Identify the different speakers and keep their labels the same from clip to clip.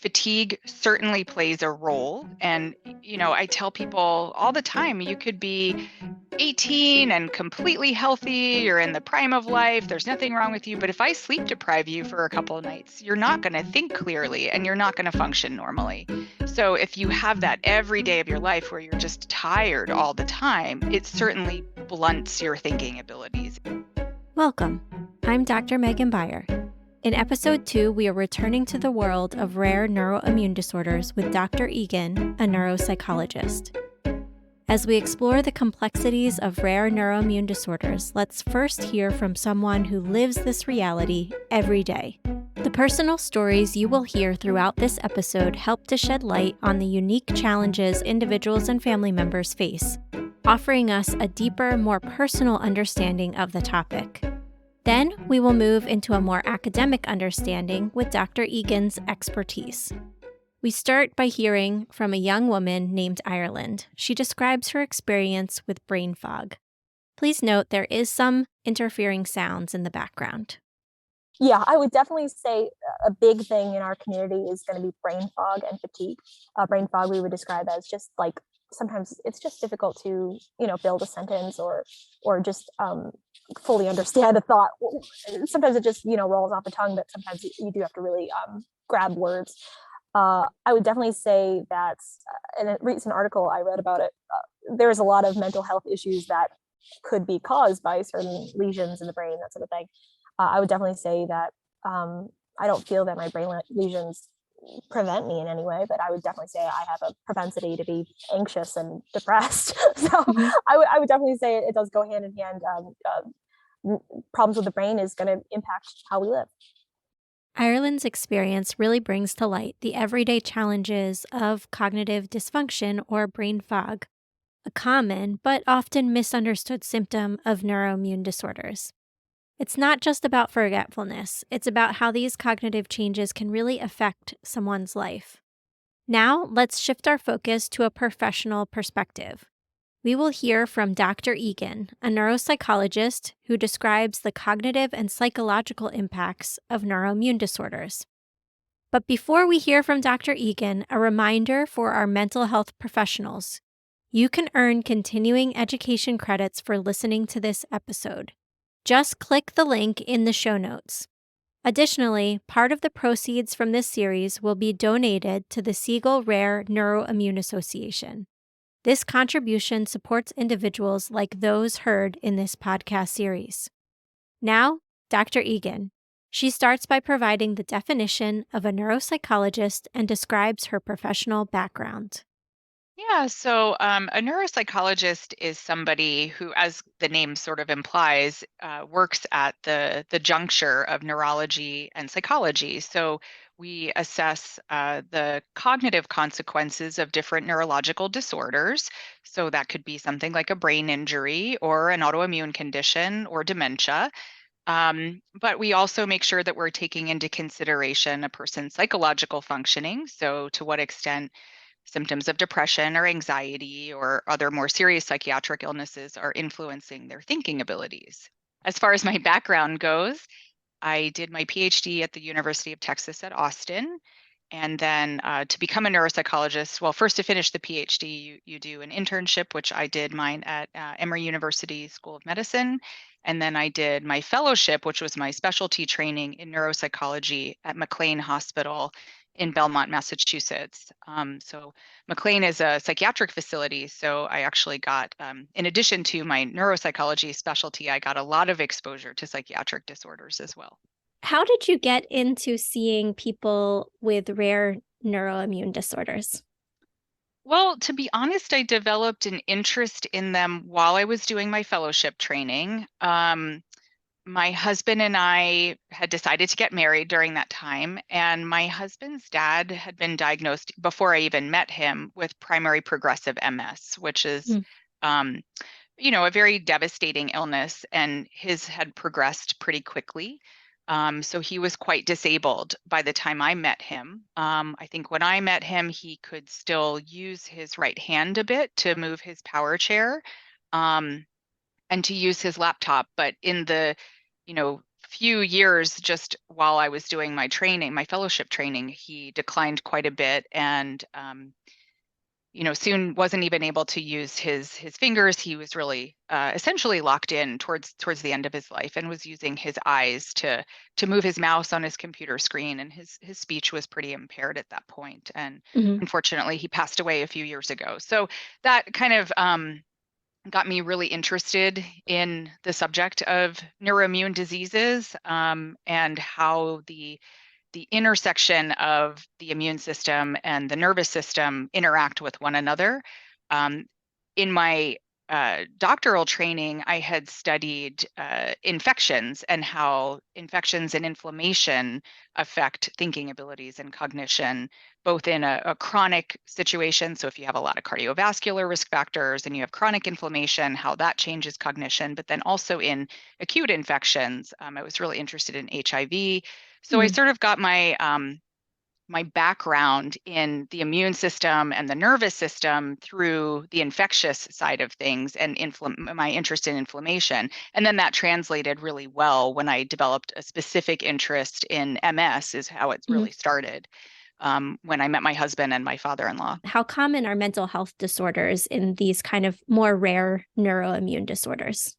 Speaker 1: fatigue certainly plays a role. And, I tell people all the time, you could be 18 and completely healthy, you're in the prime of life, there's nothing wrong with you. But if I sleep deprive you for a couple of nights, you're not going to think clearly and you're not going to function normally. So if you have that every day of your life where you're just tired all the time, it certainly blunts your thinking abilities.
Speaker 2: Welcome. I'm Dr. Megan Byer. In episode 2, we are returning to the world of rare neuroimmune disorders with Dr. Eagan, a neuropsychologist. As we explore the complexities of rare neuroimmune disorders, let's first hear from someone who lives this reality every day. The personal stories you will hear throughout this episode help to shed light on the unique challenges individuals and family members face, offering us a deeper, more personal understanding of the topic. Then we will move into a more academic understanding with Dr. Eagan's expertise. We start by hearing from a young woman named Ireland. She describes her experience with brain fog. Please note there is some interfering sounds in the background.
Speaker 3: Yeah, I would definitely say a big thing in our community is going to be brain fog and fatigue. Brain fog we would describe as just like sometimes it's just difficult to build a sentence or just fully understand a thought. Sometimes it just rolls off the tongue, but sometimes you do have to really grab words. I would definitely say that in a recent article I read about it, there's a lot of mental health issues that could be caused by certain lesions in the brain, that sort of thing. I would definitely say that I don't feel that my brain lesions prevent me in any way, but I would definitely say I have a propensity to be anxious and depressed. So I would definitely say it does go hand in hand. Problems with the brain is going to impact how we live.
Speaker 2: Ireland's experience really brings to light the everyday challenges of cognitive dysfunction or brain fog, a common but often misunderstood symptom of neuroimmune disorders. It's not just about forgetfulness, it's about how these cognitive changes can really affect someone's life. Now, let's shift our focus to a professional perspective. We will hear from Dr. Eagan, a neuropsychologist who describes the cognitive and psychological impacts of neuroimmune disorders. But before we hear from Dr. Eagan, a reminder for our mental health professionals. You can earn continuing education credits for listening to this episode. Just click the link in the show notes. Additionally, part of the proceeds from this series will be donated to the Siegel Rare Neuroimmune Association. This contribution supports individuals like those heard in this podcast series. Now, Dr. Eagan. She starts by providing the definition of a neuropsychologist and describes her professional background.
Speaker 1: Yeah, so a neuropsychologist is somebody who, as the name sort of implies, works at the juncture of neurology and psychology. So we assess the cognitive consequences of different neurological disorders. So that could be something like a brain injury or an autoimmune condition or dementia. But we also make sure that we're taking into consideration a person's psychological functioning. So to what extent symptoms of depression or anxiety or other more serious psychiatric illnesses are influencing their thinking abilities. As far as my background goes, I did my PhD at the University of Texas at Austin. And then to become a neuropsychologist, well, first to finish the PhD, you do an internship, which I did mine at Emory University School of Medicine. And then I did my fellowship, which was my specialty training in neuropsychology at McLean Hospital in Belmont, Massachusetts. So McLean is a psychiatric facility. So I actually got, in addition to my neuropsychology specialty, I got a lot of exposure to psychiatric disorders as well.
Speaker 2: How did you get into seeing people with rare neuroimmune disorders?
Speaker 1: Well, to be honest, I developed an interest in them while I was doing my fellowship training. My husband and I had decided to get married during that time, and my husband's dad had been diagnosed before I even met him with primary progressive MS, which is, a very devastating illness, and his had progressed pretty quickly. So he was quite disabled by the time I met him. I think when I met him, he could still use his right hand a bit to move his power chair and to use his laptop. But in the few years, just while I was doing my training, my fellowship training, he declined quite a bit, and soon wasn't even able to use his fingers. He was really essentially locked in towards the end of his life, and was using his eyes to move his mouse on his computer screen, and his speech was pretty impaired at that point. And
Speaker 2: Hmm.
Speaker 1: unfortunately, he passed away a few years ago. So that kind of got me really interested in the subject of neuroimmune diseases, and how the intersection of the immune system and the nervous system interact with one another. Um, in my doctoral training, I had studied infections, and how infections and inflammation affect thinking abilities and cognition, both in a chronic situation. So, if you have a lot of cardiovascular risk factors and you have chronic inflammation, how that changes cognition, but then also in acute infections. I was really interested in HIV. So I
Speaker 2: Hmm.
Speaker 1: sort of got my background in the immune system and the nervous system through the infectious side of things, and my interest in inflammation. And then that translated really well when I developed a specific interest in MS, is how it
Speaker 2: Hmm.
Speaker 1: really started, when I met my husband and my father-in-law.
Speaker 2: How common are mental health disorders in these kind of more rare neuroimmune disorders?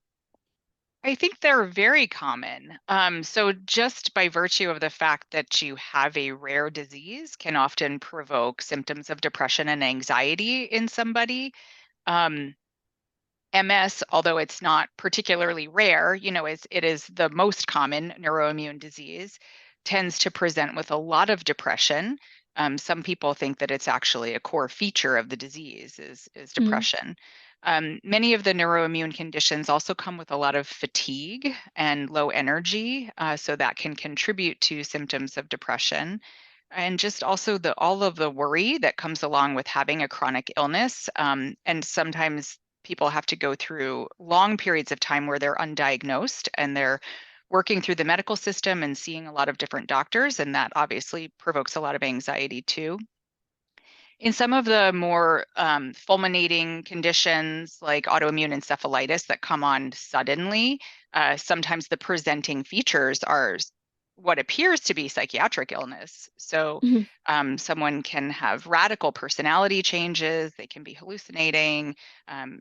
Speaker 1: I think they're very common. So just by virtue of the fact that you have a rare disease can often provoke symptoms of depression and anxiety in somebody. Um, MS, although it's not particularly rare, it is the most common neuroimmune disease, tends to present with a lot of depression. Some people think that it's actually a core feature of the disease is
Speaker 2: Hmm.
Speaker 1: depression. Many of the neuroimmune conditions also come with a lot of fatigue and low energy, so that can contribute to symptoms of depression. And just also the all of the worry that comes along with having a chronic illness. And sometimes people have to go through long periods of time where they're undiagnosed, and they're working through the medical system and seeing a lot of different doctors, and that obviously provokes a lot of anxiety too. In some of the more fulminating conditions like autoimmune encephalitis that come on suddenly, sometimes the presenting features are what appears to be psychiatric illness. So
Speaker 2: Hmm.
Speaker 1: someone can have radical personality changes, they can be hallucinating,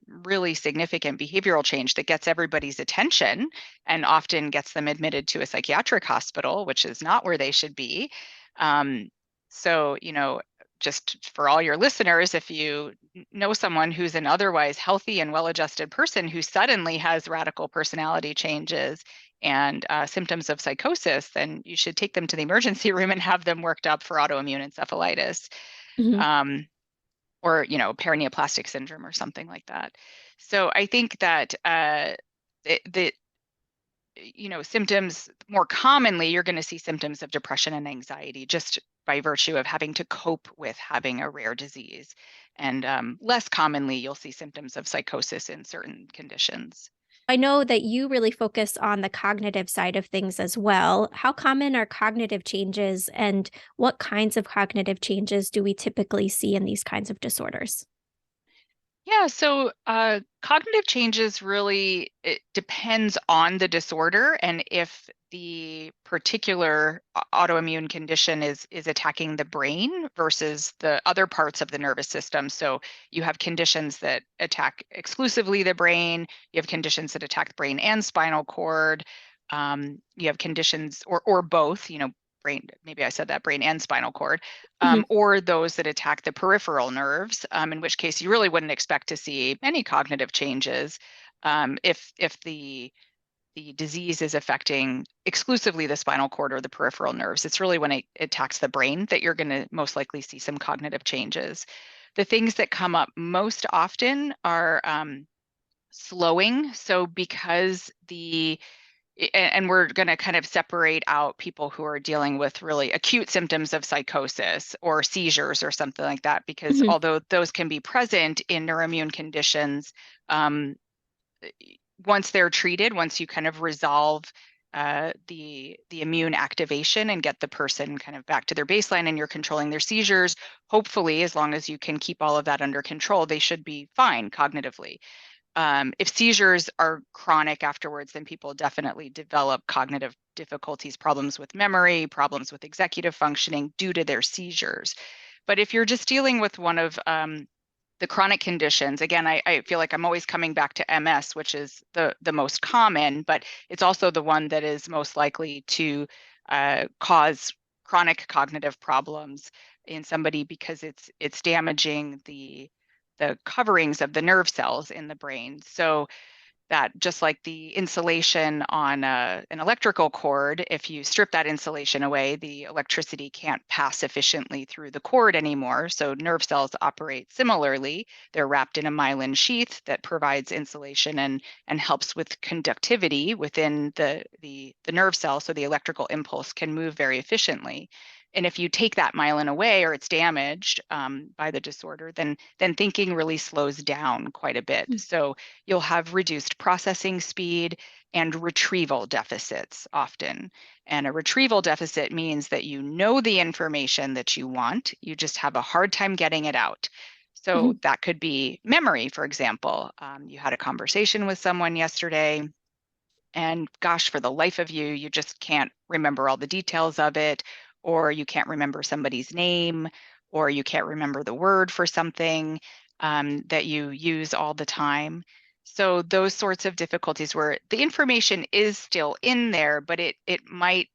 Speaker 1: really significant behavioral change that gets everybody's attention, and often gets them admitted to a psychiatric hospital, which is not where they should be. Um, so, just for all your listeners, if you know someone who's an otherwise healthy and well-adjusted person who suddenly has radical personality changes and symptoms of psychosis, then you should take them to the emergency room and have them worked up for autoimmune encephalitis,
Speaker 2: Hmm.
Speaker 1: um, or paraneoplastic syndrome or something like that. So I think that the symptoms more commonly, you're going to see symptoms of depression and anxiety just by virtue of having to cope with having a rare disease. And less commonly, you'll see symptoms of psychosis in certain conditions.
Speaker 2: I know that you really focus on the cognitive side of things as well. How common are cognitive changes, and what kinds of cognitive changes do we typically see in these kinds of disorders?
Speaker 1: Yeah, so cognitive changes really, it depends on the disorder, and if the particular autoimmune condition is attacking the brain versus the other parts of the nervous system. So you have conditions that attack exclusively the brain, you have conditions that attack the brain and spinal cord, you have conditions or both, brain, maybe I said that, brain and spinal cord,
Speaker 2: Hmm.
Speaker 1: or those that attack the peripheral nerves, in which case you really wouldn't expect to see any cognitive changes, if the disease is affecting exclusively the spinal cord or the peripheral nerves. It's really when it attacks the brain that you're going to most likely see some cognitive changes. The things that come up most often are slowing. So because and we're going to kind of separate out people who are dealing with really acute symptoms of psychosis or seizures or something like that, because
Speaker 2: Hmm.
Speaker 1: although those can be present in neuroimmune conditions, um, once they're treated, once you kind of resolve the immune activation and get the person kind of back to their baseline, and you're controlling their seizures, hopefully, as long as you can keep all of that under control, they should be fine cognitively. If seizures are chronic afterwards, then people definitely develop cognitive difficulties, problems with memory, problems with executive functioning due to their seizures. But if you're just dealing with one of the chronic conditions, again, I feel like I'm always coming back to MS, which is the most common, but it's also the one that is most likely to cause chronic cognitive problems in somebody because it's damaging the coverings of the nerve cells in the brain. So that just like the insulation on an electrical cord, if you strip that insulation away, the electricity can't pass efficiently through the cord anymore. So nerve cells operate similarly. They're wrapped in a myelin sheath that provides insulation and helps with conductivity within the nerve cell, so the electrical impulse can move very efficiently. And if you take that myelin away or it's damaged by the disorder, then thinking really slows down quite a bit. So you'll have reduced processing speed and retrieval deficits often. And a retrieval deficit means that you know the information that you want, you just have a hard time getting it out. So
Speaker 2: Mhm.
Speaker 1: that could be memory, for example. You had a conversation with someone yesterday, and gosh, for the life of you, you just can't remember all the details of it, or you can't remember somebody's name, or you can't remember the word for something that you use all the time. So those sorts of difficulties where the information is still in there, but it might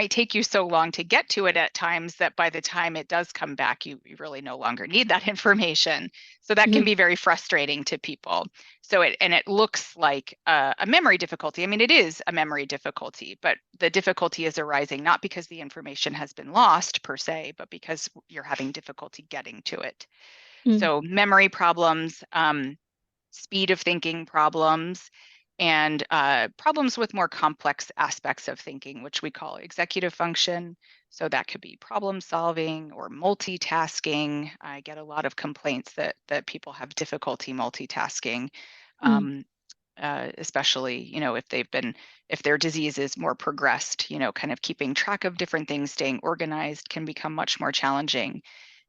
Speaker 1: take you so long to get to it at times that by the time it does come back, you really no longer need that information. So that can
Speaker 2: Mhm.
Speaker 1: be very frustrating to people. So it looks like a memory difficulty. I mean, it is a memory difficulty, but the difficulty is arising not because the information has been lost per se, but because you're having difficulty getting to it.
Speaker 2: Mm.
Speaker 1: So memory problems, speed of thinking problems, and problems with more complex aspects of thinking, which we call executive function. So that could be problem solving or multitasking. I get a lot of complaints that people have difficulty multitasking.
Speaker 2: Mm.
Speaker 1: Um, Especially, if their disease is more progressed, kind of keeping track of different things, staying organized can become much more challenging.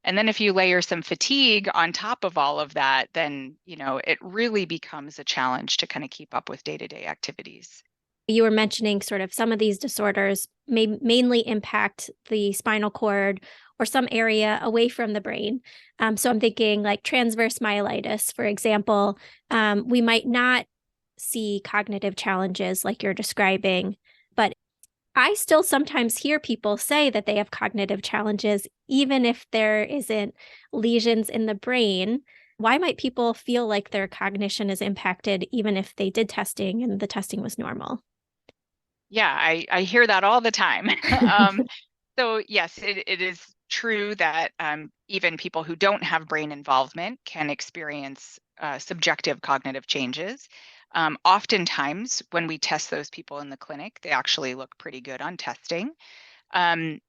Speaker 1: And then if you layer some fatigue on top of all of that, then, it really becomes a challenge to kind of keep up with day-to-day activities.
Speaker 2: You were mentioning sort of some of these disorders may mainly impact the spinal cord or some area away from the brain. So I'm thinking like transverse myelitis, for example. We might not see cognitive challenges like you're describing, but I still sometimes hear people say that they have cognitive challenges, even if there isn't lesions in the brain. Why might people feel like their cognition is impacted, even if they did testing and the testing was normal?
Speaker 1: Yeah, I hear that all the time. So yes, it is true that even people who don't have brain involvement can experience subjective cognitive changes. Oftentimes, when we test those people in the clinic, they actually look pretty good on testing. Um,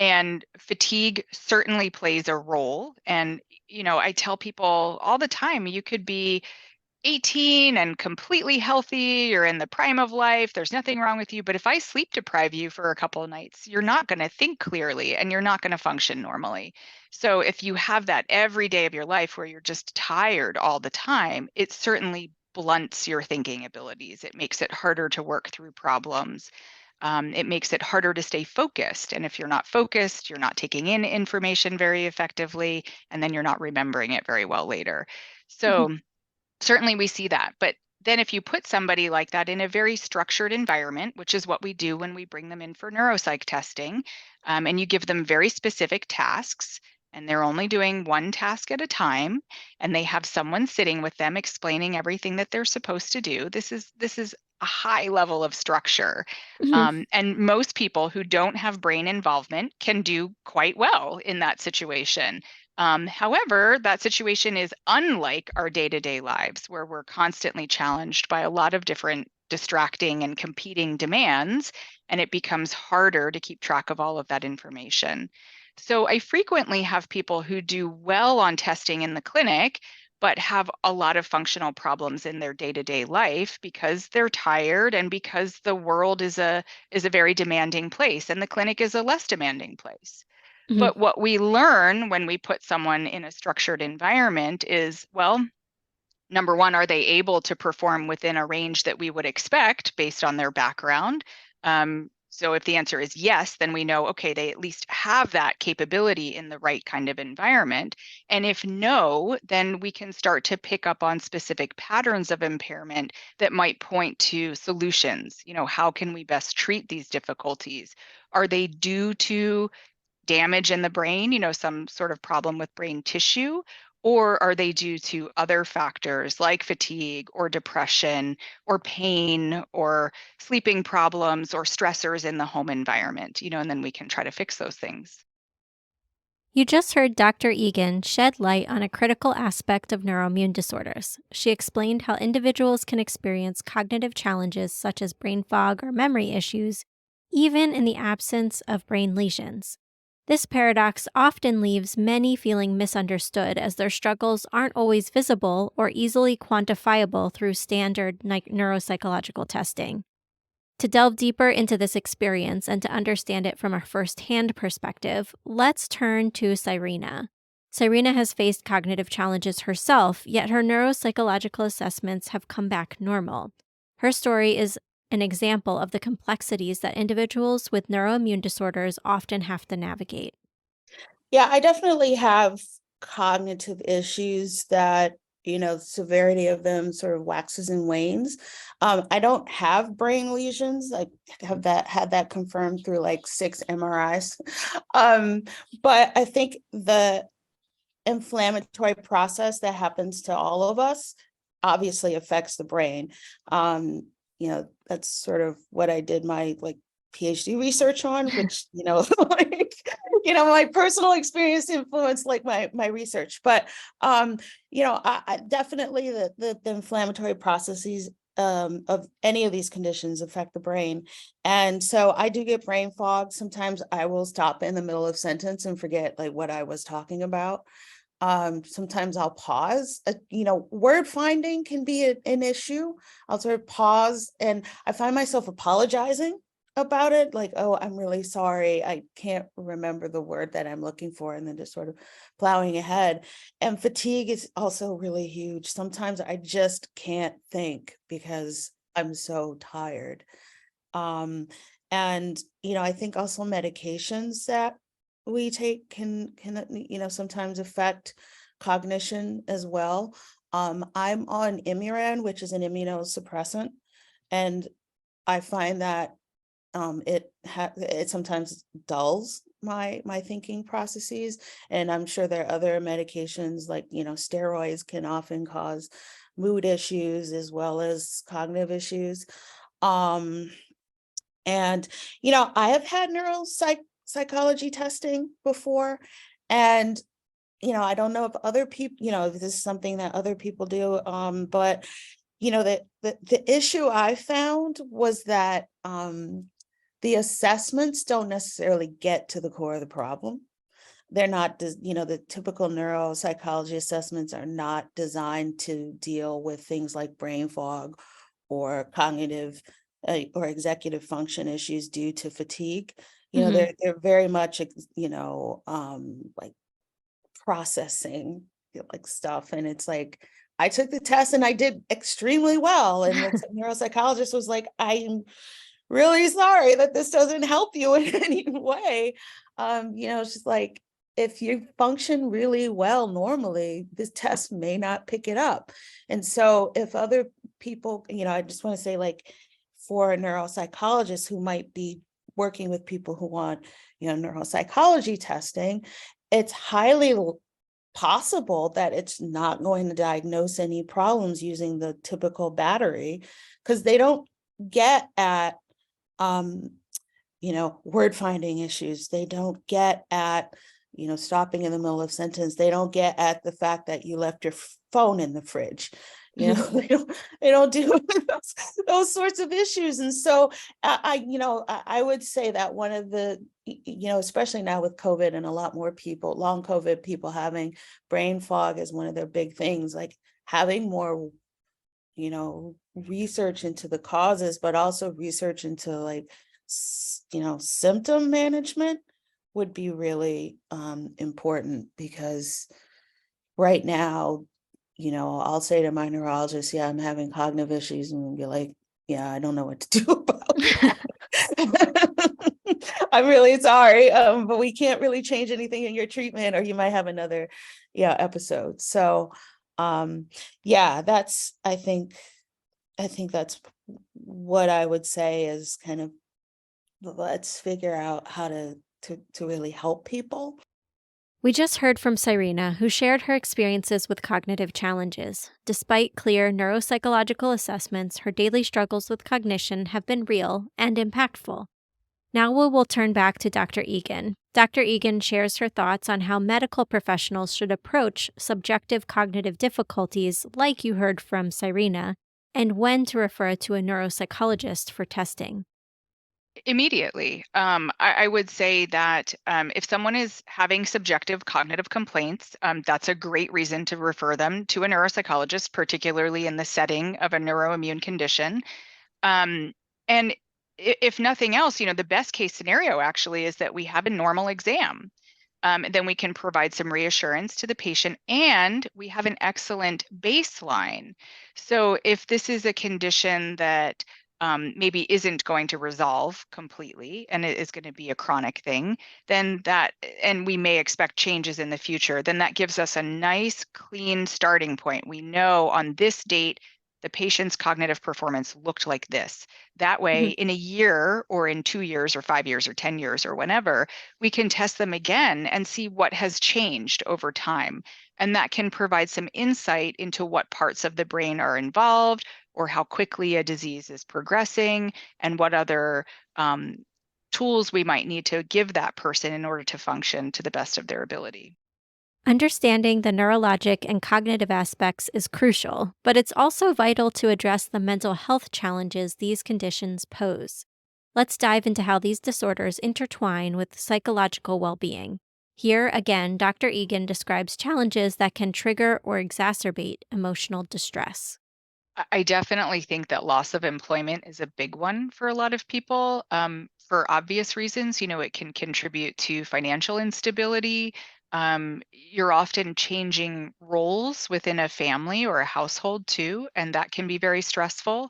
Speaker 1: and fatigue certainly plays a role. And, I tell people all the time, you could be 18 and completely healthy, you're in the prime of life, there's nothing wrong with you. But if I sleep deprive you for a couple of nights, you're not going to think clearly and you're not going to function normally. So if you have that every day of your life where you're just tired all the time, it certainly blunts your thinking abilities. It makes it harder to work through problems. It makes it harder to stay focused. And if you're not focused, you're not taking in information very effectively, and then you're not remembering it very well later.
Speaker 2: Mhm.
Speaker 1: So certainly we see that. But then if you put somebody like that in a very structured environment, which is what we do when we bring them in for neuropsych testing, and you give them very specific tasks, and they're only doing one task at a time, and they have someone sitting with them explaining everything that they're supposed to do. This is a high level of structure.
Speaker 2: Mhm.
Speaker 1: And most people who don't have brain involvement can do quite well in that situation. However, that situation is unlike our day-to-day lives, where we're constantly challenged by a lot of different distracting and competing demands, and it becomes harder to keep track of all of that information. So I frequently have people who do well on testing in the clinic, but have a lot of functional problems in their day-to-day life because they're tired and because the world is a very demanding place and the clinic is a less demanding place.
Speaker 2: Mhm.
Speaker 1: But what we learn when we put someone in a structured environment is, well, number one, are they able to perform within a range that we would expect based on their background? So if the answer is yes, then we know, okay, they at least have that capability in the right kind of environment. And if no, then we can start to pick up on specific patterns of impairment that might point to solutions. How can we best treat these difficulties? Are they due to damage in the brain, some sort of problem with brain tissue? Or are they due to other factors like fatigue or depression or pain or sleeping problems or stressors in the home environment? And then we can try to fix those things.
Speaker 2: You just heard Dr. Eagan shed light on a critical aspect of neuroimmune disorders. She explained how individuals can experience cognitive challenges such as brain fog or memory issues, even in the absence of brain lesions. This paradox often leaves many feeling misunderstood as their struggles aren't always visible or easily quantifiable through standard neuropsychological testing. To delve deeper into this experience and to understand it from a first-hand perspective, let's turn to Cyrena. Cyrena has faced cognitive challenges herself, yet her neuropsychological assessments have come back normal. Her story is an example of the complexities that individuals with neuroimmune disorders often have to navigate.
Speaker 4: Yeah, I definitely have cognitive issues that, severity of them sort of waxes and wanes. I don't have brain lesions. I had that confirmed through like 6 MRIs. But I think the inflammatory process that happens to all of us obviously affects the brain. That's sort of what I did my PhD research on, which, my personal experience influenced like my research. But I definitely the inflammatory processes of any of these conditions affect the brain. And so I do get brain fog. Sometimes I will stop in the middle of sentence and forget like what I was talking about. Sometimes I'll pause. Word finding can be an issue. I'll sort of pause and I find myself apologizing about it. Like, oh, I'm really sorry. I can't remember the word that I'm looking for, and then just sort of plowing ahead. And fatigue is also really huge. Sometimes I just can't think because I'm so tired. Um, and, I think also medications that we take can sometimes affect cognition as well. I'm on Imuran, which is an immunosuppressant, and I find that it sometimes dulls my thinking processes, and I'm sure there are other medications like steroids can often cause mood issues as well as cognitive issues. Um, and, I have had neuropsychology testing before. And, I don't know if other people, if this is something that other people do. But, the issue I found was that the assessments don't necessarily get to the core of the problem. They're not, the typical neuropsychology assessments are not designed to deal with things like brain fog or cognitive or executive function issues due to fatigue.
Speaker 1: Mhm.
Speaker 4: They're very much, like processing like stuff. And it's like, I took the test and I did extremely well. And the neuropsychologist was like, I'm really sorry that this doesn't help you in any way. It's just like, if you function really well normally, this test may not pick it up. And so if other people, I just want to say, like, for a neuropsychologist who might be working with people who want, neuropsychology testing, it's highly possible that it's not going to diagnose any problems using the typical battery, because they don't get at word finding issues. They don't get at, stopping in the middle of sentence. They don't get at the fact that you left your phone in the fridge. They don't do those sorts of issues. And so I would say that one of the, especially now with COVID and a lot more people, long COVID people having brain fog is one of their big things, like having more research into the causes, but also research into like, symptom management would be really important, because right now I'll say to my neurologist, yeah, I'm having cognitive issues, and be like, yeah, I don't know what to do about that. I'm really sorry, but we can't really change anything in your treatment, or you might have another, episode. So, yeah, I think that's what I would say is kind of, let's figure out how to really help people.
Speaker 2: We just heard from Cyrena, who shared her experiences with cognitive challenges. Despite clear neuropsychological assessments, her daily struggles with cognition have been real and impactful. Now we will turn back to Dr. Eagan. Dr. Eagan shares her thoughts on how medical professionals should approach subjective cognitive difficulties, like you heard from Cyrena, and when to refer to a neuropsychologist for testing.
Speaker 1: Immediately. I would say that if someone is having subjective cognitive complaints, that's a great reason to refer them to a neuropsychologist, particularly in the setting of a neuroimmune condition. Um, and if nothing else, the best case scenario actually is that we have a normal exam. Then we can provide some reassurance to the patient, and we have an excellent baseline. So if this is a condition that maybe isn't going to resolve completely and it is going to be a chronic thing, then and we may expect changes in the future, then that gives us a nice, clean starting point. We know on this date, the patient's cognitive performance looked like this. That way,
Speaker 2: Mhm.
Speaker 1: in a year or in 2 years or 5 years or 10 years or whenever, we can test them again and see what has changed over time. And that can provide some insight into what parts of the brain are involved or how quickly a disease is progressing and what other tools we might need to give that person in order to function to the best of their ability.
Speaker 2: Understanding the neurologic and cognitive aspects is crucial, but it's also vital to address the mental health challenges these conditions pose. Let's dive into how these disorders intertwine with psychological well being. Here again, Dr. Egan describes challenges that can trigger or exacerbate emotional distress.
Speaker 1: I definitely think that loss of employment is a big one for a lot of people. For obvious reasons, it can contribute to financial instability. You're often changing roles within a family or a household too, and that can be very stressful.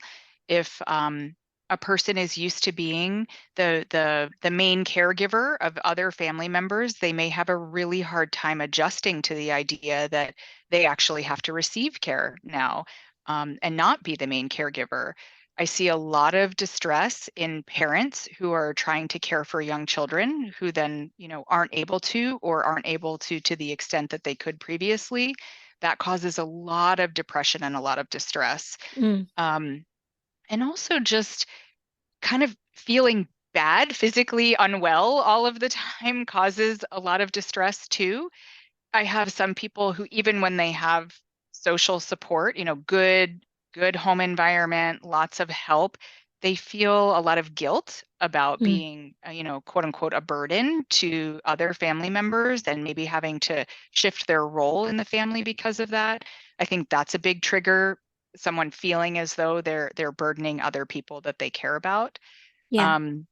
Speaker 1: If a person is used to being the main caregiver of other family members, they may have a really hard time adjusting to the idea that they actually have to receive care now, and not be the main caregiver. I see a lot of distress in parents who are trying to care for young children who then, aren't able to or aren't able to the extent that they could previously. That causes a lot of depression and a lot of distress.
Speaker 2: Mm,
Speaker 1: Um, and also just kind of feeling bad, physically unwell all of the time causes a lot of distress too. I have some people who, even when they have social support, good home environment, lots of help, they feel a lot of guilt about
Speaker 2: mm,
Speaker 1: being, quote unquote, a burden to other family members and maybe having to shift their role in the family because of that. I think that's a big trigger, someone feeling as though they're burdening other people that they care about.
Speaker 2: yeah.
Speaker 1: Um,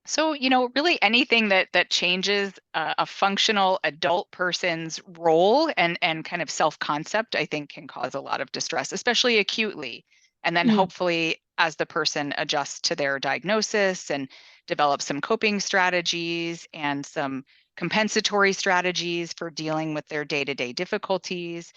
Speaker 1: so, really anything that changes a functional adult person's role and kind of self-concept, I think can cause a lot of distress, especially acutely. And then
Speaker 2: Mm,
Speaker 1: hopefully as the person adjusts to their diagnosis and develops some coping strategies and some compensatory strategies for dealing with their day-to-day difficulties,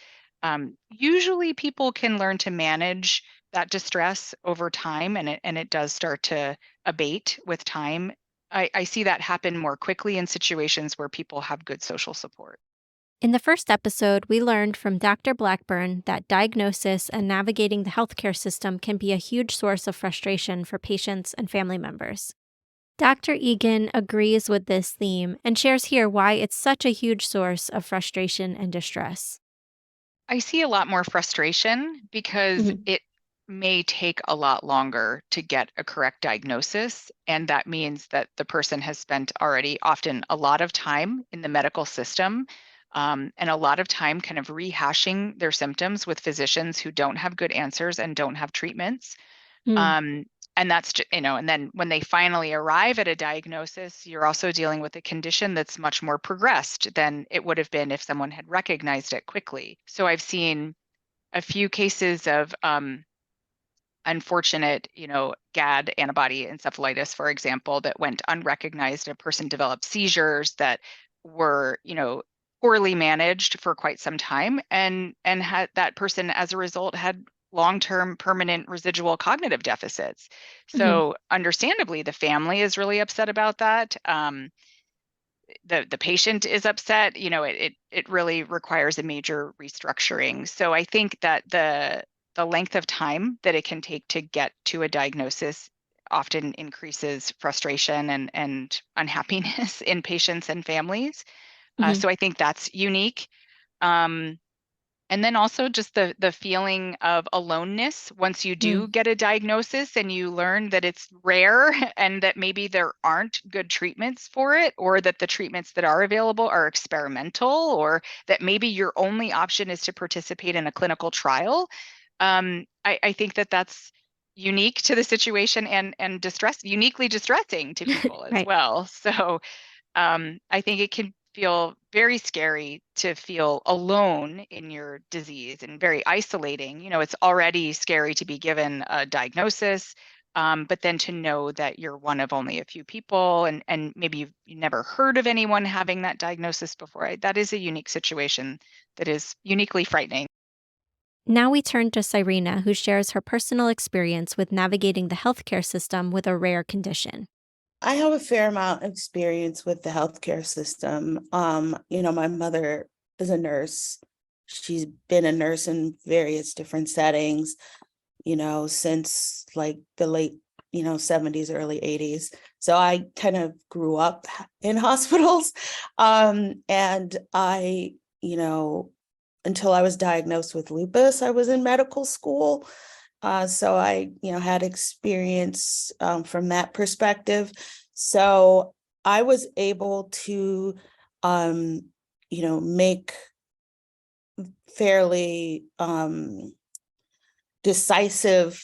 Speaker 1: usually people can learn to manage that distress over time, and it does start to abate with time. I see that happen more quickly in situations where people have good social support.
Speaker 2: In the first episode, we learned from Dr. Blackburn that diagnosis and navigating the healthcare system can be a huge source of frustration for patients and family members. Dr. Egan agrees with this theme and shares here why it's such a huge source of frustration and distress.
Speaker 1: I see a lot more frustration because
Speaker 2: Mhm.
Speaker 1: it may take a lot longer to get a correct diagnosis. And that means that the person has spent already often a lot of time in the medical system, and a lot of time kind of rehashing their symptoms with physicians who don't have good answers and don't have treatments.
Speaker 2: Mm,
Speaker 1: Um, and that's just, and then when they finally arrive at a diagnosis, you're also dealing with a condition that's much more progressed than it would have been if someone had recognized it quickly. So I've seen a few cases of unfortunate, GAD antibody encephalitis, for example, that went unrecognized. A person developed seizures that were, poorly managed for quite some time, and had that person, as a result, had long-term permanent residual cognitive deficits. So understandably, the family is really upset about that. The patient is upset. It really requires a major restructuring. So I think that the length of time that it can take to get to a diagnosis often increases frustration and unhappiness in patients and families. So I think that's unique. And then also just the feeling of aloneness once you do get a diagnosis and you learn that it's rare and that maybe there aren't good treatments for it, or that the treatments that are available are experimental, or that maybe your only option is to participate in a clinical trial. I think that that's unique to the situation and uniquely distressing to people as
Speaker 2: Right.
Speaker 1: well. So I think it can feel very scary to feel alone in your disease and very isolating. It's already scary to be given a diagnosis, but then to know that you're one of only a few people, and maybe you've never heard of anyone having that diagnosis before. That is a unique situation that is uniquely frightening.
Speaker 2: Now we turn to Cyrena, who shares her personal experience with navigating the healthcare system with a rare condition.
Speaker 4: I have a fair amount of experience with the healthcare system. My mother is a nurse. She's been a nurse in various different settings, since like the late, 70s, early 80s. So I kind of grew up in hospitals. And I, until I was diagnosed with lupus, I was in medical school. So I, had experience from that perspective. So I was able to, make fairly decisive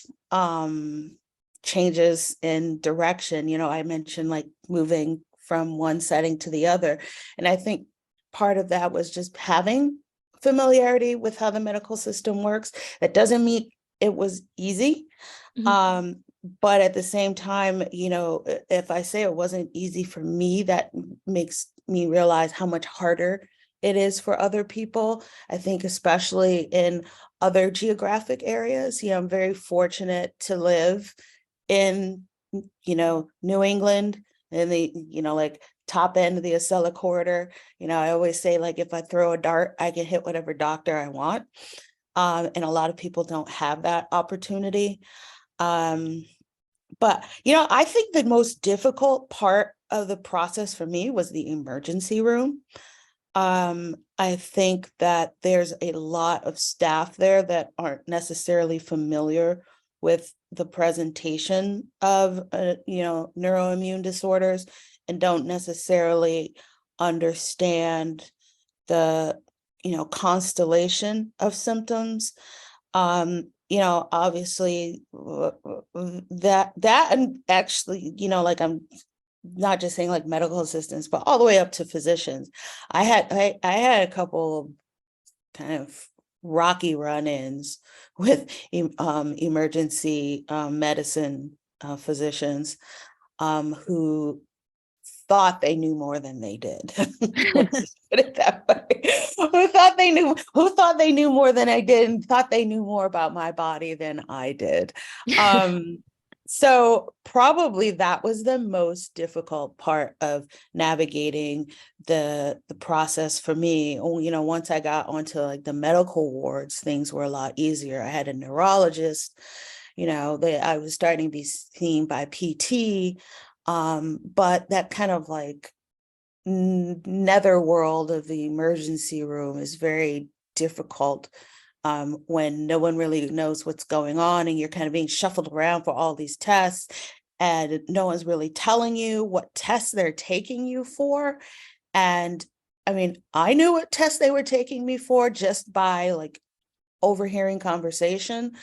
Speaker 4: changes in direction. I mentioned like moving from one setting to the other. And I think part of that was just having familiarity with how the medical system works. That doesn't mean it was easy. But at the same time, if I say it wasn't easy for me, that makes me realize how much harder it is for other people. I think especially in other geographic areas, I'm very fortunate to live in, New England and the, like top end of the Acela corridor. I always say, like, if I throw a dart, I can hit whatever doctor I want. And a lot of people don't have that opportunity. But, I think the most difficult part of the process for me was the emergency room. I think that there's a lot of staff there that aren't necessarily familiar with the presentation of, neuroimmune disorders, and don't necessarily understand the, constellation of symptoms. Obviously that and actually, like, I'm not just saying like medical assistants, but all the way up to physicians. I had a couple of kind of rocky run-ins with emergency medicine physicians who thought they knew more than they did. Let's just put it that way. Who thought they knew more than I did, and thought they knew more about my body than I did. So probably that was the most difficult part of navigating the process for me. Once I got onto like the medical wards, things were a lot easier. I had a neurologist, I was starting to be seen by PT. But that kind of like netherworld of the emergency room is very difficult when no one really knows what's going on, and you're kind of being shuffled around for all these tests, and no one's really telling you what tests they're taking you for. And I mean, I knew what tests they were taking me for just by like overhearing conversation.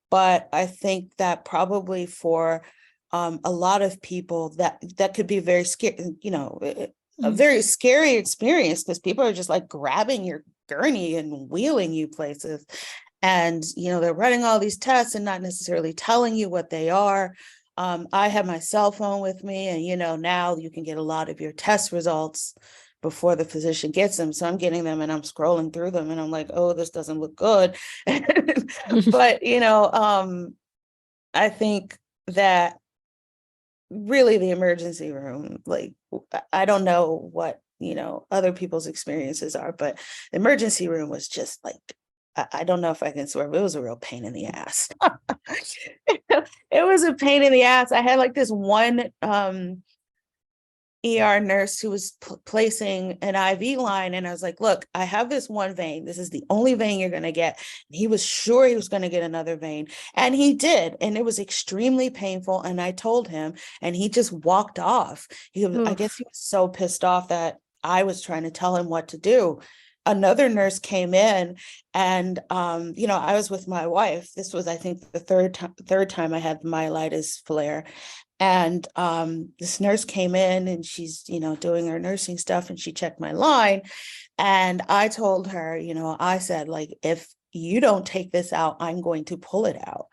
Speaker 4: But I think that probably for a lot of people that could be very scary, a very scary experience, because people are just like grabbing your gurney and wheeling you places. And, they're running all these tests and not necessarily telling you what they are. I have my cell phone with me, and, now you can get a lot of your test results before the physician gets them. So I'm getting them and I'm scrolling through them and I'm like, oh, this doesn't look good. But, I think that really the emergency room, like, I don't know what, other people's experiences are, but the emergency room was just like, I don't know if I can swear, but it was a real pain in the ass. It was a pain in the ass. I had like this one ER nurse who was placing an IV line. And I was like, look, I have this one vein. This is the only vein you're going to get. And he was sure he was going to get another vein. And he did. And it was extremely painful. And I told him, and he just walked off. I guess he was so pissed off that I was trying to tell him what to do. Another nurse came in and, I was with my wife. This was, I think, the third time I had the myelitis flare. And this nurse came in and she's, doing her nursing stuff and she checked my line. And I told her, I said, like, if you don't take this out, I'm going to pull it out.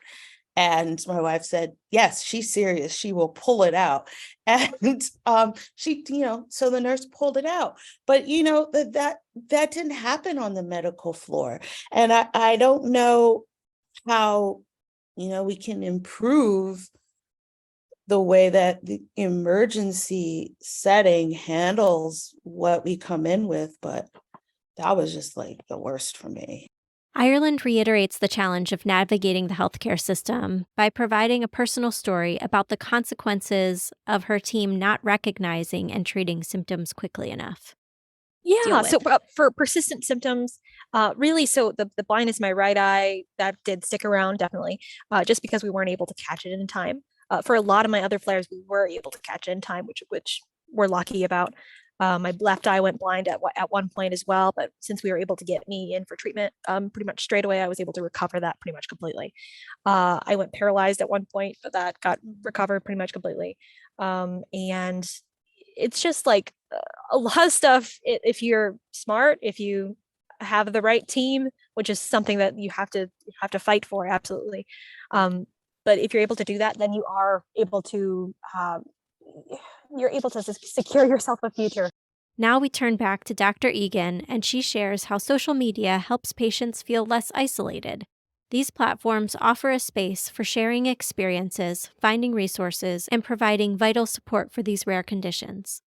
Speaker 4: And my wife said, yes, she's serious. She will pull it out. And she, so the nurse pulled it out. But, that didn't happen on the medical floor. And I don't know how, we can improve the way that the emergency setting handles what we come in with, but that was just like the worst for me.
Speaker 2: Ireland reiterates the challenge of navigating the healthcare system by providing a personal story about the consequences of her team not recognizing and treating symptoms quickly enough.
Speaker 3: Yeah, so for persistent symptoms, really, so the blindness in my right eye, that did stick around, definitely, just because we weren't able to catch it in time. For a lot of my other flares, we were able to catch it in time, which we're lucky about. My left eye went blind at one point as well, but since we were able to get me in for treatment pretty much straight away, I was able to recover that pretty much completely. I went paralyzed at one point, but that got recovered pretty much completely. And it's just like a lot of stuff. If you're smart, if you have the right team, which is something that you have to fight for, absolutely. But if you're able to do that, then you are able to you're able to secure yourself a future.
Speaker 2: Now we turn back to Dr. Eagan, and she shares how social media helps patients feel less isolated. These platforms offer a space for sharing experiences, finding resources, and providing vital support for these rare conditions.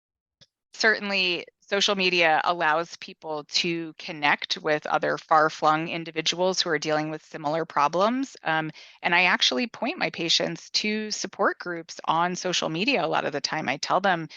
Speaker 1: Certainly, social media allows people to connect with other far-flung individuals who are dealing with similar problems. And I actually point my patients to support groups on social media a lot of the time. I tell them,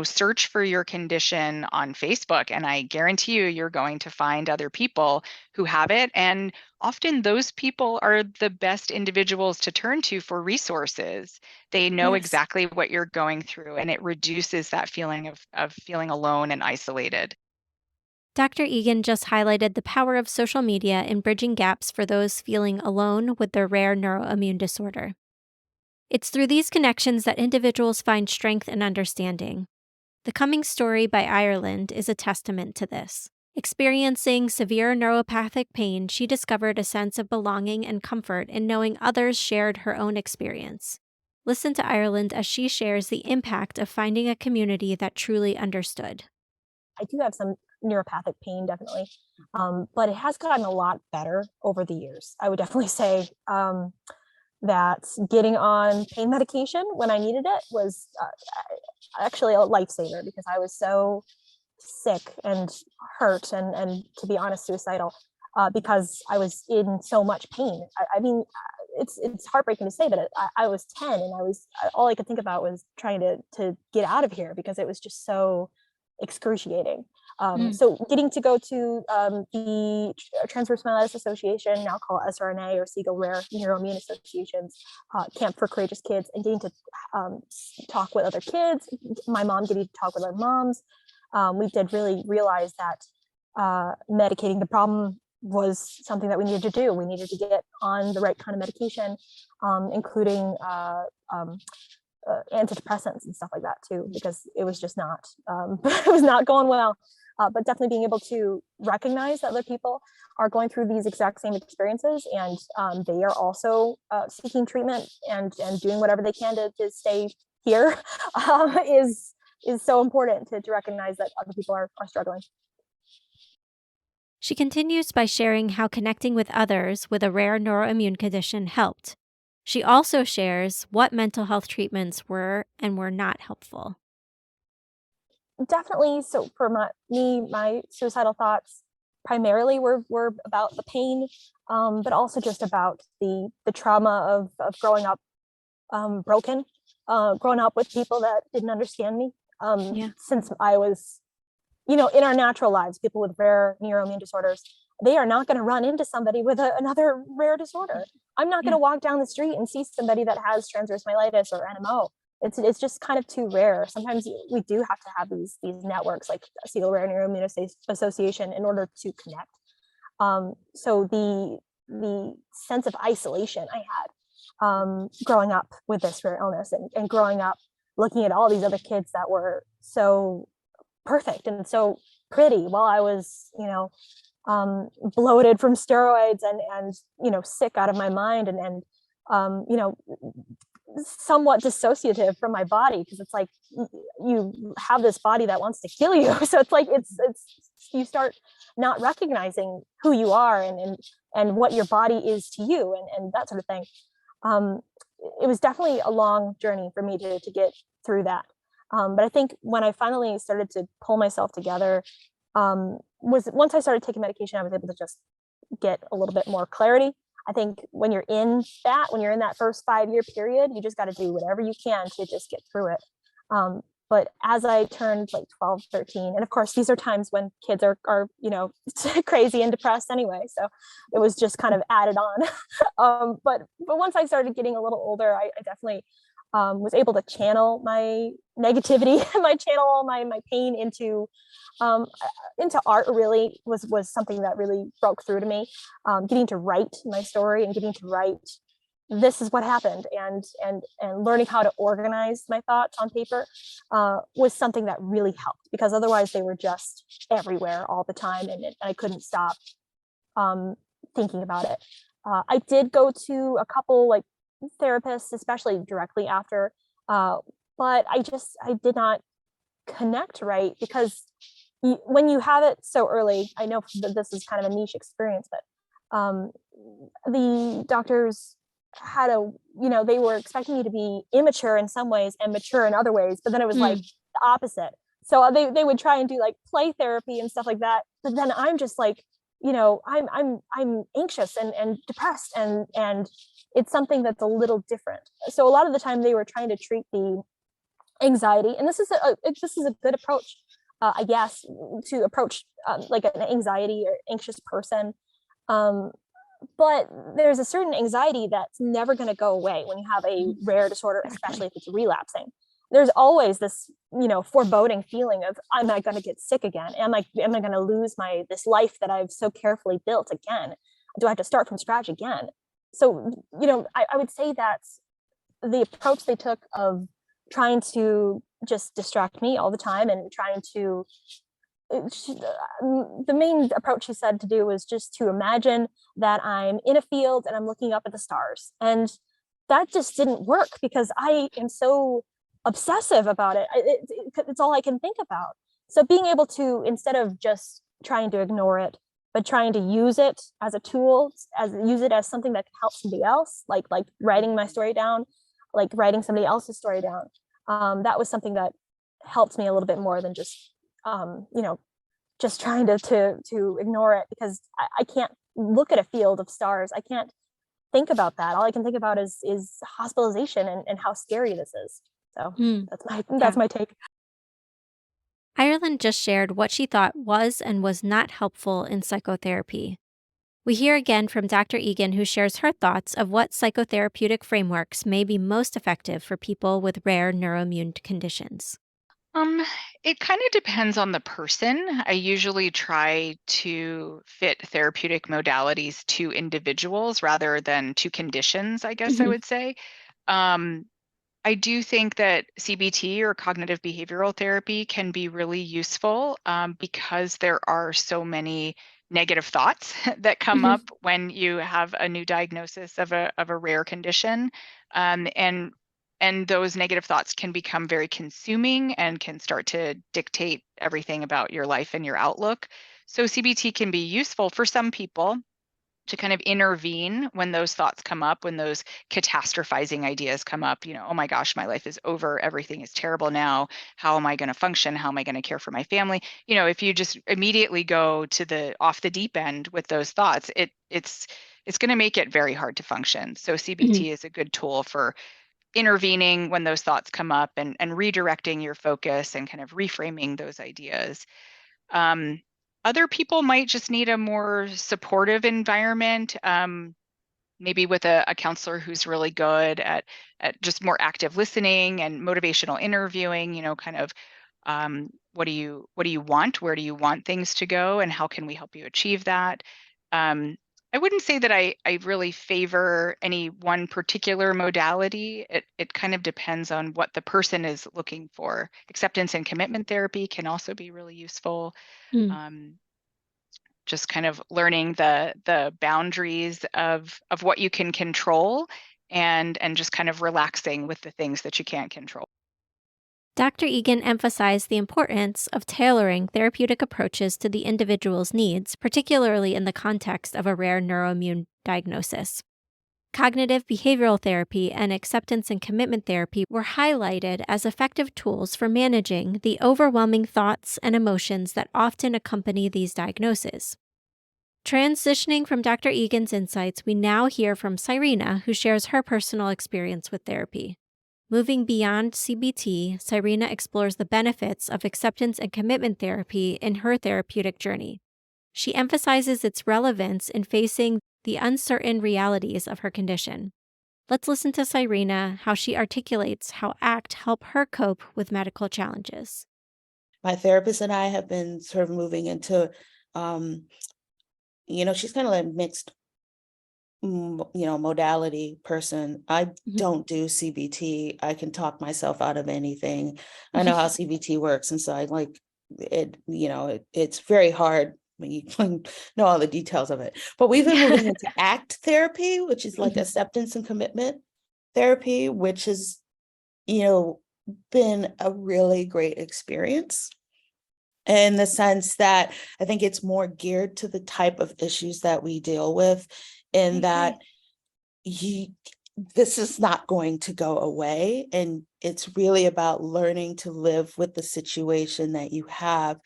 Speaker 1: search for your condition on Facebook, and I guarantee you're going to find other people who have it. And often those people are the best individuals to turn to for resources. They know exactly what you're going through, and it reduces that feeling of feeling alone and isolated.
Speaker 2: Dr. Eagan just highlighted the power of social media in bridging gaps for those feeling alone with their rare neuroimmune disorder. It's through these connections that individuals find strength and understanding. The Coming Story by Ireland is a testament to this. Experiencing severe neuropathic pain, she discovered a sense of belonging and comfort in knowing others shared her own experience. Listen to Ireland as she shares the impact of finding a community that truly understood.
Speaker 3: I do have some neuropathic pain, definitely, but it has gotten a lot better over the years. I would definitely say that getting on pain medication when I needed it was actually a lifesaver, because I was so sick and hurt and to be honest, suicidal, because I was in so much pain. I mean, it's heartbreaking to say, but I was 10 and all I could think about was trying to get out of here, because it was just so excruciating. So getting to go to the Transverse Myelitis Association, now called SRNA, or Siegel Rare Neuroimmune Association's Camp for Courageous Kids, and getting to talk with other kids, my mom getting to talk with other moms, we did really realize that medicating the problem was something that we needed to do. We needed to get on the right kind of medication, including antidepressants and stuff like that too, because it was just not it was not going well. but definitely being able to recognize that other people are going through these exact same experiences, and they are also seeking treatment and doing whatever they can to stay here is so important to recognize that other people are struggling.
Speaker 2: She continues by sharing how connecting with others with a rare neuroimmune condition helped. She also shares what mental health treatments were and were not helpful.
Speaker 3: Definitely. So for my suicidal thoughts primarily were about the pain, but also just about the trauma of growing up broken, growing up with people that didn't understand me.
Speaker 2: Yeah.
Speaker 3: Since I was, in our natural lives, people with rare neuroimmune disorders, they are not going to run into somebody with another rare disorder. I'm not going to walk down the street and see somebody that has transverse myelitis or NMO. It's just kind of too rare. Sometimes we do have to have these networks like Acetyl Rare Neuroimmune Association in order to connect. So the sense of isolation I had growing up with this rare illness, and growing up looking at all these other kids that were so perfect and so pretty, while I was, bloated from steroids and sick out of my mind, and somewhat dissociative from my body, because it's like you have this body that wants to kill you. So it's like it's you start not recognizing who you are and what your body is to you, and that sort of thing. It was definitely a long journey for me to get through that. But I think when I finally started to pull myself together, was once I started taking medication, I was able to just get a little bit more clarity. I think when you're in that first 5-year period, you just got to do whatever you can to just get through it. But as I turned like 12, 13, and of course, these are times when kids are crazy and depressed anyway. So it was just kind of added on. But once I started getting a little older, I definitely was able to channel my negativity, channel my pain into art. Really was something that really broke through to me. Getting to write my story and getting to write, this is what happened, and learning how to organize my thoughts on paper was something that really helped, because otherwise they were just everywhere all the time, and I couldn't stop thinking about it. I did go to a couple like therapists, especially directly after, but I did not connect right, because when you have it so early, I know that this is kind of a niche experience, but the doctors had they were expecting me to be immature in some ways and mature in other ways, but then it was like the opposite. So they would try and do like play therapy and stuff like that, but then I'm just like, I'm anxious and depressed, and it's something that's a little different. So a lot of the time they were trying to treat the anxiety, and this is a good approach, I guess, to approach like an anxiety or anxious person. But there's a certain anxiety that's never going to go away when you have a rare disorder, especially if it's relapsing. There's always this, foreboding feeling of, am I going to get sick again? Am I going to lose this life that I've so carefully built again? Do I have to start from scratch again? So, I would say that the approach they took of trying to just distract me all the time and trying to, the main approach she said to do was just to imagine that I'm in a field and I'm looking up at the stars. And that just didn't work, because I am so obsessive about it. It's all I can think about. So being able to, instead of just trying to ignore it, but trying to use it as a tool, use it as something that can help somebody else, like writing my story down, like writing somebody else's story down. That was something that helped me a little bit more than just, just trying to ignore it, because I can't look at a field of stars. I can't think about that. All I can think about is hospitalization and how scary this is. So that's my take.
Speaker 2: Ireland just shared what she thought was and was not helpful in psychotherapy. We hear again from Dr. Eagan, who shares her thoughts of what psychotherapeutic frameworks may be most effective for people with rare neuroimmune conditions.
Speaker 1: It kind of depends on the person. I usually try to fit therapeutic modalities to individuals rather than to conditions, I guess I would say. I do think that CBT or cognitive behavioral therapy can be really useful because there are so many negative thoughts that come
Speaker 2: Mhm.
Speaker 1: up when you have a new diagnosis of a rare condition, um, and and those negative thoughts can become very consuming and can start to dictate everything about your life and your outlook. So CBT can be useful for some people to kind of intervene when those thoughts come up, when those catastrophizing ideas come up, oh my gosh, my life is over, everything is terrible now. How am I going to function? How am I going to care for my family? If you just immediately go to the off the deep end with those thoughts, it's going to make it very hard to function. So
Speaker 2: Mhm.
Speaker 1: CBT is a good tool for intervening when those thoughts come up and redirecting your focus and kind of reframing those ideas. um, Other people might just need a more supportive environment, maybe with a counselor who's really good at just more active listening and motivational interviewing, kind of what do you want? Where do you want things to go? And how can we help you achieve that? Um, I wouldn't say that I really favor any one particular modality. It kind of depends on what the person is looking for. Acceptance and commitment therapy can also be really useful.
Speaker 2: Mm.
Speaker 1: um, just kind of learning the boundaries of what you can control, and just kind of relaxing with the things that you can't control.
Speaker 2: Dr. Egan emphasized the importance of tailoring therapeutic approaches to the individual's needs, particularly in the context of a rare neuroimmune diagnosis. Cognitive behavioral therapy and acceptance and commitment therapy were highlighted as effective tools for managing the overwhelming thoughts and emotions that often accompany these diagnoses. Transitioning from Dr. Egan's insights, we now hear from Cyrena, who shares her personal experience with therapy. Moving beyond CBT, Cyrena explores the benefits of acceptance and commitment therapy in her therapeutic journey. She emphasizes its relevance in facing the uncertain realities of her condition. Let's listen to Cyrena, how she articulates how ACT help her cope with medical challenges.
Speaker 4: My therapist and I have been sort of moving into, um, she's kind of like mixed, modality person. I
Speaker 2: Mhm.
Speaker 4: don't do CBT. I can talk myself out of anything. I know how CBT works, and so I like it. It's very hard when you know all the details of it. But we've been moving into ACT therapy, which is like
Speaker 2: Mhm.
Speaker 4: acceptance and commitment therapy, which has, you know, been a really great experience in the sense that I think it's more geared to the type of issues that we deal with,
Speaker 1: I
Speaker 4: in
Speaker 1: agree.
Speaker 4: that you this is not going to go away, and it's really about learning to live with the situation that you have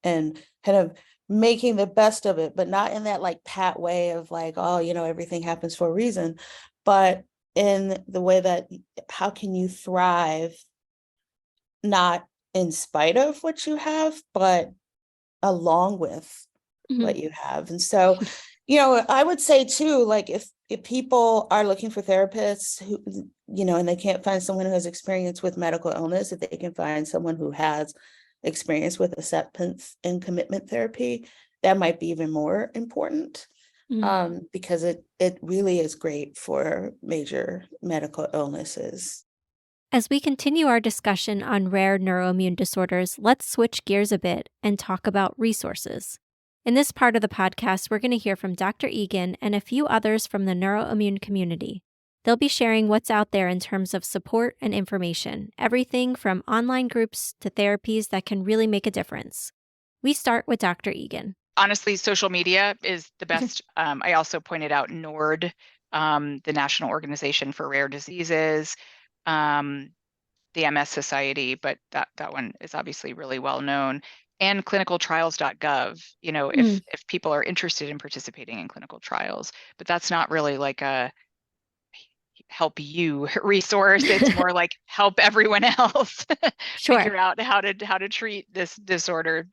Speaker 4: and kind of making the best of it, but not in that like pat way of like, oh, everything happens for a reason, but in the way that how can you thrive, not in spite of what you have, but along with
Speaker 2: Mhm.
Speaker 4: what you have. And so, I would say too, like if people are looking for therapists who, and they can't find someone who has experience with medical illness, if they can find someone who has experience with acceptance and commitment therapy, that might be even more important,
Speaker 2: Mhm.
Speaker 4: because it really is great for major medical illnesses.
Speaker 2: As we continue our discussion on rare neuroimmune disorders, let's switch gears a bit and talk about resources. In this part of the podcast, we're going to hear from Dr. Egan and a few others from the neuroimmune community. They'll be sharing what's out there in terms of support and information, everything from online groups to therapies that can really make a difference. We start with Dr. Egan.
Speaker 1: Honestly, social media is the best. I also pointed out NORD, the National Organization for Rare Diseases, um, the MS Society, but that one is obviously really well known, and clinicaltrials.gov,
Speaker 2: Mm.
Speaker 1: if people are interested in participating in clinical trials. But that's not really like a help you resource. It's more like help everyone else
Speaker 2: Sure.
Speaker 1: figure out how to treat this disorder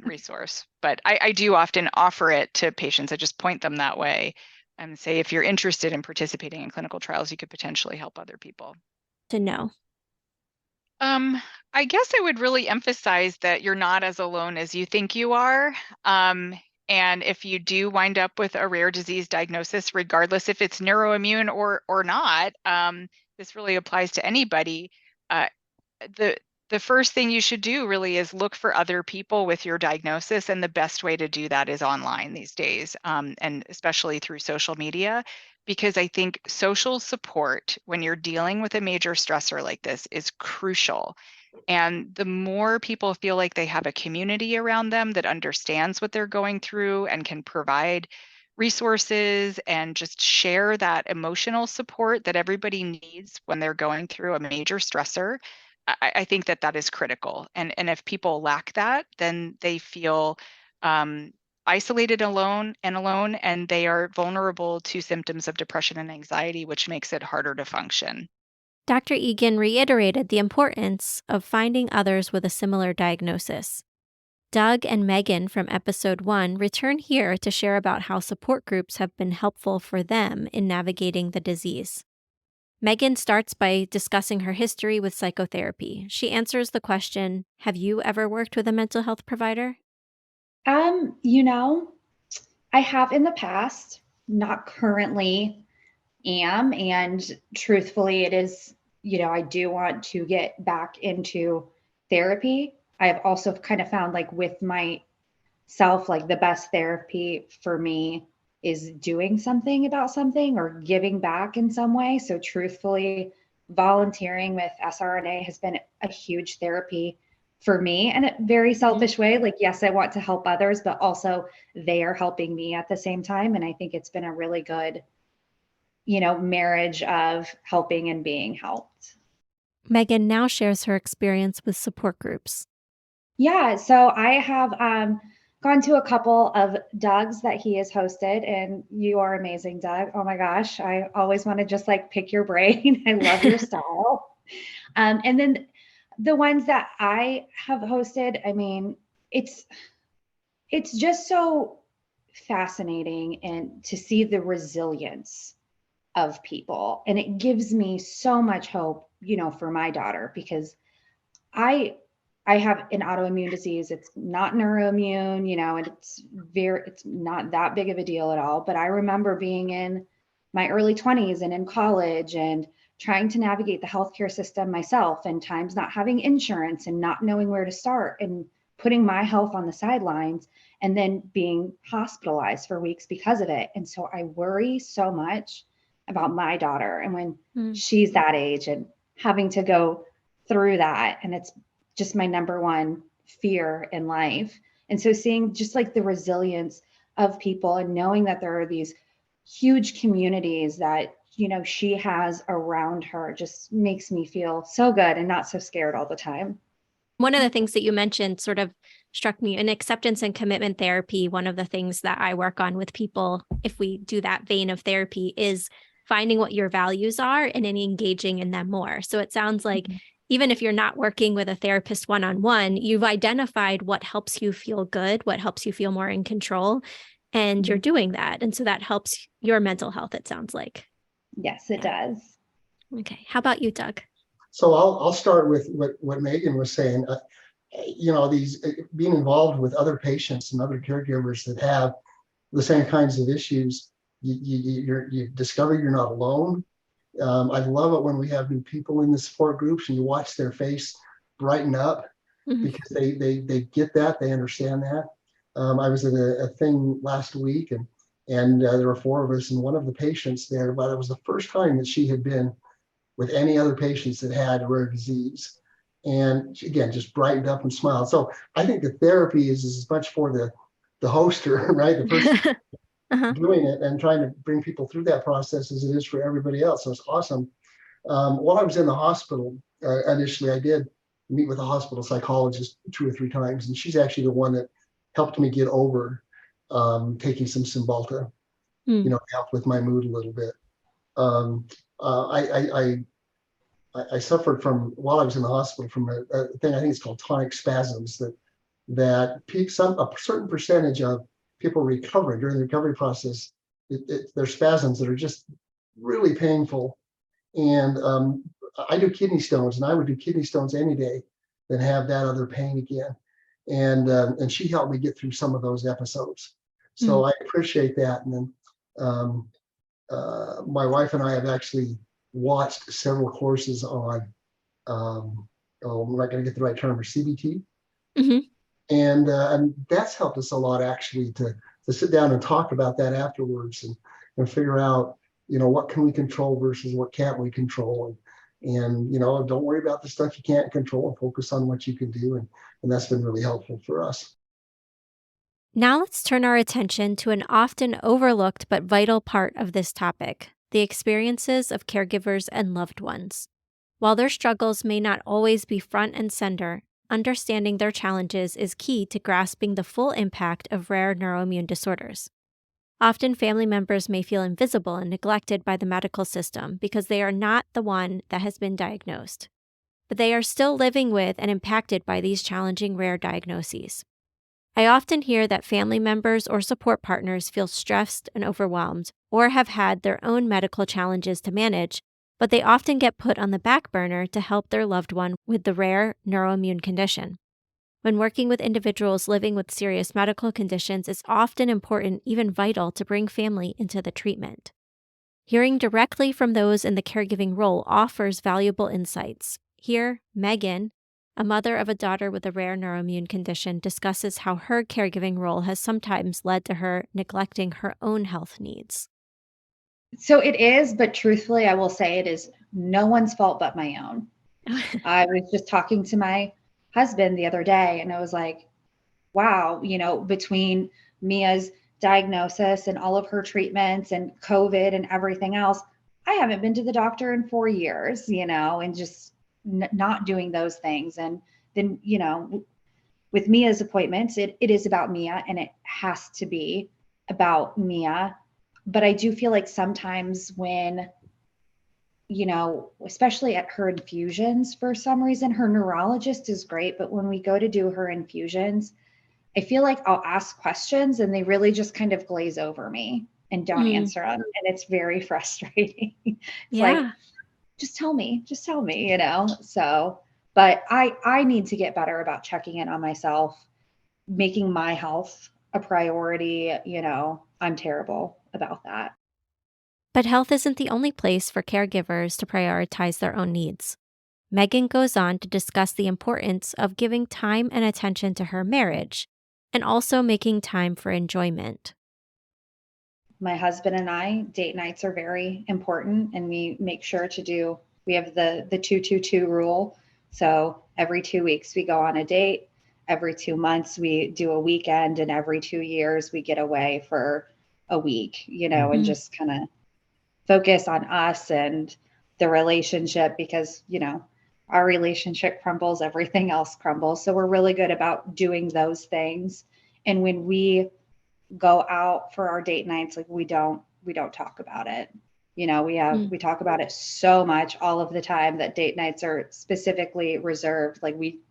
Speaker 1: resource. But I do often offer it to patients. I just point them that way and say, if you're interested in participating in clinical trials, you could potentially help other people.
Speaker 2: To know.
Speaker 1: Um, I guess I would really emphasize that you're not as alone as you think you are. Um, and if you do wind up with a rare disease diagnosis, regardless if it's neuroimmune or not, this really applies to anybody. Uh, the the first thing you should do really is look for other people with your diagnosis, and the best way to do that is online these days, and especially through social media, because I think social support when you're dealing with a major stressor like this is crucial. And the more people feel like they have a community around them that understands what they're going through and can provide resources and just share that emotional support that everybody needs when they're going through a major stressor, I think that that is critical. And if people lack that, then they feel um, isolated, alone, and they are vulnerable to symptoms of depression and anxiety, which makes it harder to function.
Speaker 2: Dr. Eagan reiterated the importance of finding others with a similar diagnosis. Doug and Megan from episode 1 return here to share about how support groups have been helpful for them in navigating the disease. Megan starts by discussing her history with psychotherapy. She answers the question, have you ever worked with a mental health provider?
Speaker 5: You know, I have in the past, not currently am. And truthfully, it is, I do want to get back into therapy. I've also kind of found like with myself, like the best therapy for me is doing something about something or giving back in some way. So truthfully, volunteering with SRNA has been a huge therapy for me in a very selfish way. Like, yes, I want to help others, but also they are helping me at the same time. And I think it's been a really good, marriage of helping and being helped.
Speaker 2: Megan now shares her experience with support groups.
Speaker 5: Yeah, so I have gone to a couple of Doug's that he has hosted, and you are amazing, Doug. Oh my gosh, I always want to just like pick your brain. I love your style. And then the ones that I have hosted, I mean, it's just so fascinating and to see the resilience of people, and it gives me so much hope, for my daughter, because I have an autoimmune disease. It's not neuroimmune, and it's not that big of a deal at all. But I remember being in my early 20s and in college and trying to navigate the healthcare system myself, and times not having insurance and not knowing where to start and putting my health on the sidelines and then being hospitalized for weeks because of it. And so I worry so much about my daughter and when she's that age and having to go through that. And it's just my number one fear in life. And so seeing just like the resilience of people and knowing that there are these huge communities that, she has around her just makes me feel so good and not so scared all the time.
Speaker 2: One of the things that you mentioned sort of struck me in acceptance and commitment therapy. One of the things that I work on with people, if we do that vein of therapy, is finding what your values are and then engaging in them more. So it sounds like even if you're not working with a therapist one-on-one, you've identified what helps you feel good, what helps you feel more in control, and you're doing that. And so that helps your mental health, it sounds like.
Speaker 5: Yes, it does.
Speaker 2: Okay. How about you, Doug?
Speaker 6: So I'll start with what Megan was saying. These being involved with other patients and other caregivers that have the same kinds of issues, you discover you're not alone. I love it when we have new people in the support groups and you watch their face brighten up because they get that, they understand that. I was at a thing last week and there were 4 of us, and one of the patients there, but it was the first time that she had been with any other patients that had a rare disease. And she, again, just brightened up and smiled. So I think the therapy is as much for the hoster, right? The person doing it and trying to bring people through that process as it is for everybody else. So it's awesome. While I was in the hospital, initially I did meet with a hospital psychologist 2 or 3 times, and she's actually the one that helped me get over taking some Cymbalta, helped with my mood a little bit. I suffered from, while I was in the hospital, from a thing I think it's called tonic spasms that a certain percentage of people recover during the recovery process. There's spasms that are just really painful. And I do kidney stones, and I would do kidney stones any day than have that other pain again. And she helped me get through some of those episodes. So I appreciate that. And then my wife and I have actually watched several courses on, I'm not going to get the right term, or CBT.
Speaker 2: Hmm.
Speaker 6: And that's helped us a lot, actually, to sit down and talk about that afterwards, and figure out, what can we control versus what can't we control. And don't worry about the stuff you can't control, and focus on what you can do. And that's been really helpful for us.
Speaker 2: Now let's turn our attention to an often overlooked but vital part of this topic: the experiences of caregivers and loved ones. While their struggles may not always be front and center, understanding their challenges is key to grasping the full impact of rare neuroimmune disorders. Often, family members may feel invisible and neglected by the medical system because they are not the one that has been diagnosed, but they are still living with and impacted by these challenging rare diagnoses. I often hear that family members or support partners feel stressed and overwhelmed, or have had their own medical challenges to manage, but they often get put on the back burner to help their loved one with the rare neuroimmune condition. When working with individuals living with serious medical conditions, it's often important, even vital, to bring family into the treatment. Hearing directly from those in the caregiving role offers valuable insights. Here, Megan, a mother of a daughter with a rare neuroimmune condition, discusses how her caregiving role has sometimes led to her neglecting her own health needs.
Speaker 5: So it is, but truthfully, I will say it is no one's fault but my own. I was just talking to my husband the other day, and I was like, wow, between Mia's diagnosis and all of her treatments and COVID and everything else, I haven't been to the doctor in 4 years, and just not doing those things. And then, with Mia's appointments, it is about Mia, and it has to be about Mia. But I do feel like sometimes when, especially at her infusions, for some reason, her neurologist is great, but when we go to do her infusions, I feel like I'll ask questions and they really just kind of glaze over me and don't answer them. And it's very frustrating. It's like,
Speaker 2: Yeah.
Speaker 5: just tell me, So, but I need to get better about checking in on myself, making my health a priority. I'm terrible about that.
Speaker 2: But health isn't the only place for caregivers to prioritize their own needs. Megan goes on to discuss the importance of giving time and attention to her marriage, and also making time for enjoyment.
Speaker 5: My husband and I, date nights are very important, and we make sure we have the 222 rule. So every 2 weeks we go on a date, every 2 months we do a weekend, and every 2 years we get away for a week, and just kind of focus on us and the relationship, because, our relationship crumbles, everything else crumbles. So we're really good about doing those things. And when we go out for our date nights, like we don't talk about it. We talk about it so much all of the time that date nights are specifically reserved. Like we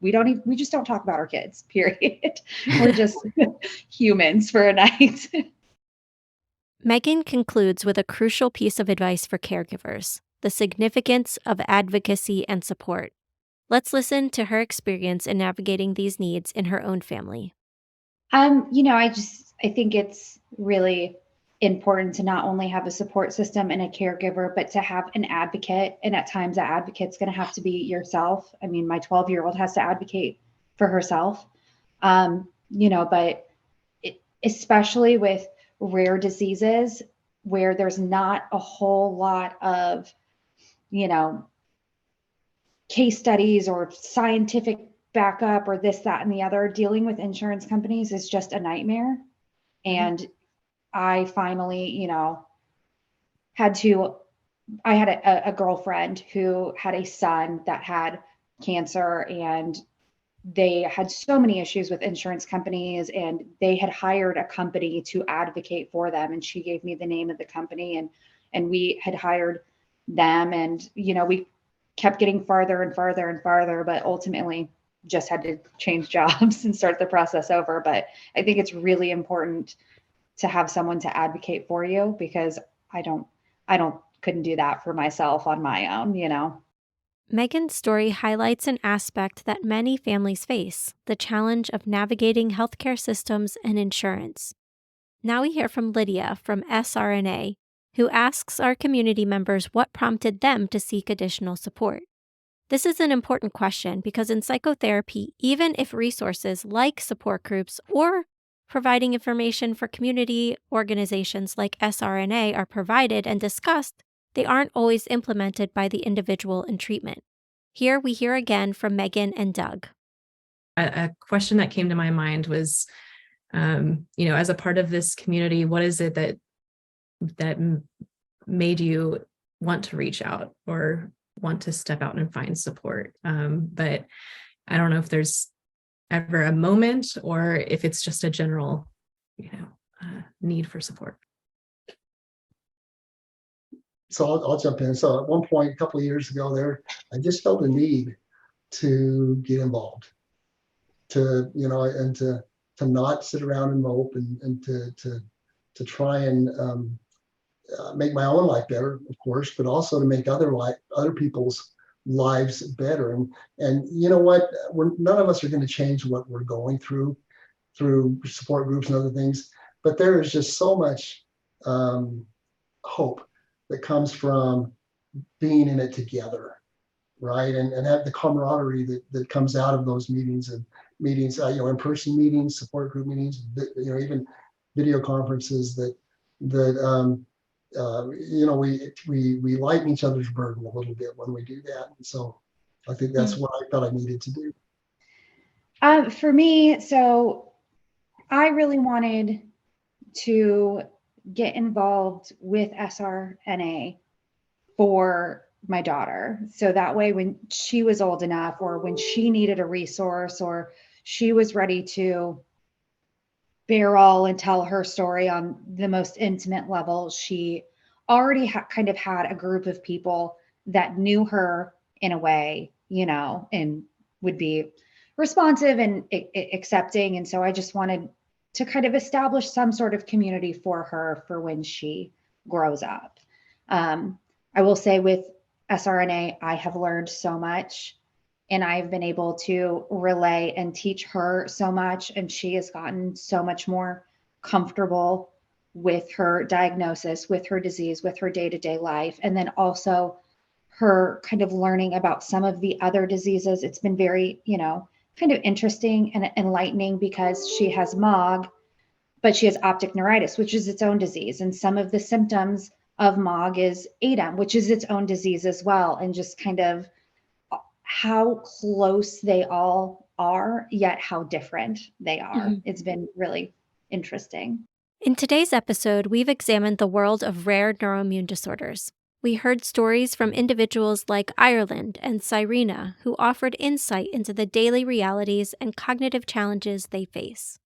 Speaker 5: just don't talk about our kids, period. We're just humans for a night.
Speaker 2: Megan concludes with a crucial piece of advice for caregivers: the significance of advocacy and support. Let's listen to her experience in navigating these needs in her own family.
Speaker 5: I think it's really important to not only have a support system and a caregiver, but to have an advocate. And at times that advocate's going to have to be yourself. I mean, my 12-year-old has to advocate for herself. But especially with rare diseases where there's not a whole lot of, case studies or scientific backup or this, that, and the other, dealing with insurance companies is just a nightmare. And I finally, I had a girlfriend who had a son that had cancer, and they had so many issues with insurance companies, and they had hired a company to advocate for them. And she gave me the name of the company, and we had hired them, and, we kept getting farther and farther and farther, but ultimately just had to change jobs and start the process over. But I think it's really important to have someone to advocate for you, because I couldn't do that for myself on my own.
Speaker 2: Megan's story highlights an aspect that many families face: the challenge of navigating healthcare systems and insurance. Now we hear from Lydia from SRNA, who asks our community members what prompted them to seek additional support. This is an important question because in psychotherapy, even if resources like support groups or providing information for community organizations like SRNA are provided and discussed, they aren't always implemented by the individual in treatment. Here we hear again from Megan and Doug.
Speaker 7: A question that came to my mind was, as a part of this community, what is it that made you want to reach out or want to step out and find support? But I don't know if there's ever a moment or if it's just a general, need for support.
Speaker 6: So I'll jump in. So at one point, a couple of years ago I just felt a need to get involved, and to not sit around and mope and to try and make my own life better, of course, but also to make other people's lives better. And you know what? None of us are going to change what we're going through support groups and other things, but there is just so much hope that comes from being in it together, right? And have the camaraderie that comes out of those meetings, in-person meetings, support group meetings, even video conferences we lighten each other's burden a little bit when we do that. And so I think that's what I felt I needed to do.
Speaker 5: For me, so I really wanted to get involved with SRNA for my daughter. So that way, when she was old enough or when she needed a resource or she was ready to bare all and tell her story on the most intimate level, she already kind of had a group of people that knew her in a way, and would be responsive and accepting. And so I just wanted to kind of establish some sort of community for her for when she grows up. I will say with SRNA, I have learned so much and I've been able to relay and teach her so much. And she has gotten so much more comfortable with her diagnosis, with her disease, with her day-to-day life. And then also her kind of learning about some of the other diseases. It's been very, kind of interesting and enlightening because she has MOG, but she has optic neuritis, which is its own disease. And some of the symptoms of MOG is ADEM, which is its own disease as well. And just kind of how close they all are, yet how different they are. Mm-hmm. It's been really interesting.
Speaker 2: In today's episode, we've examined the world of rare neuroimmune disorders. We heard stories from individuals like Ireland and Cyrena, who offered insight into the daily realities and cognitive challenges they face.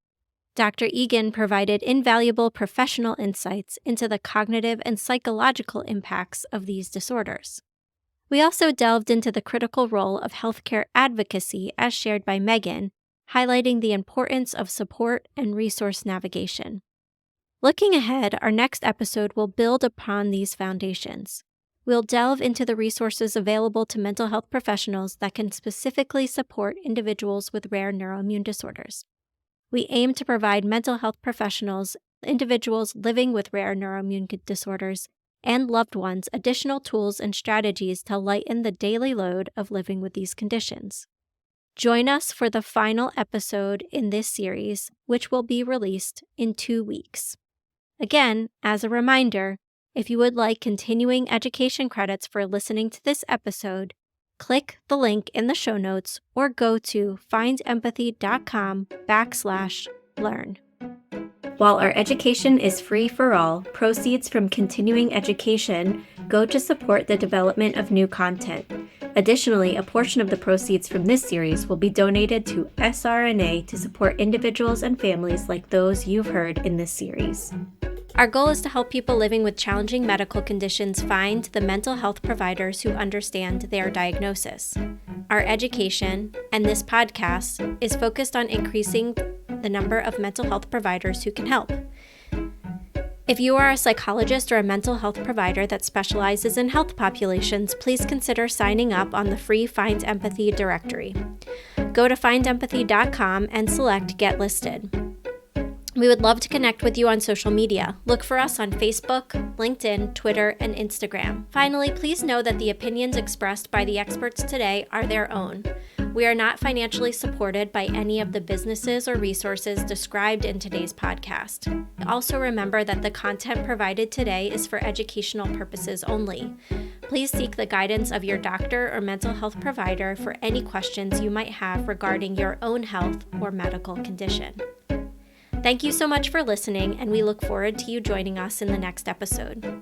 Speaker 2: Dr. Eagan provided invaluable professional insights into the cognitive and psychological impacts of these disorders. We also delved into the critical role of healthcare advocacy as shared by Megan, highlighting the importance of support and resource navigation. Looking ahead, our next episode will build upon these foundations. We'll delve into the resources available to mental health professionals that can specifically support individuals with rare neuroimmune disorders. We aim to provide mental health professionals, individuals living with rare neuroimmune disorders, and loved ones additional tools and strategies to lighten the daily load of living with these conditions. Join us for the final episode in this series, which will be released in 2 weeks. Again, as a reminder, if you would like continuing education credits for listening to this episode, click the link in the show notes or go to findempathy.com/learn. While our education is free for all, proceeds from continuing education go to support the development of new content. Additionally, a portion of the proceeds from this series will be donated to SRNA to support individuals and families like those you've heard in this series. Our goal is to help people living with challenging medical conditions find the mental health providers who understand their diagnosis. Our education, and this podcast, is focused on increasing the number of mental health providers who can help. If you are a psychologist or a mental health provider that specializes in health populations, please consider signing up on the free Find Empathy directory. Go to findempathy.com and select Get Listed. We would love to connect with you on social media. Look for us on Facebook, LinkedIn, Twitter, and Instagram. Finally, please know that the opinions expressed by the experts today are their own. We are not financially supported by any of the businesses or resources described in today's podcast. Also remember that the content provided today is for educational purposes only. Please seek the guidance of your doctor or mental health provider for any questions you might have regarding your own health or medical condition. Thank you so much for listening, and we look forward to you joining us in the next episode.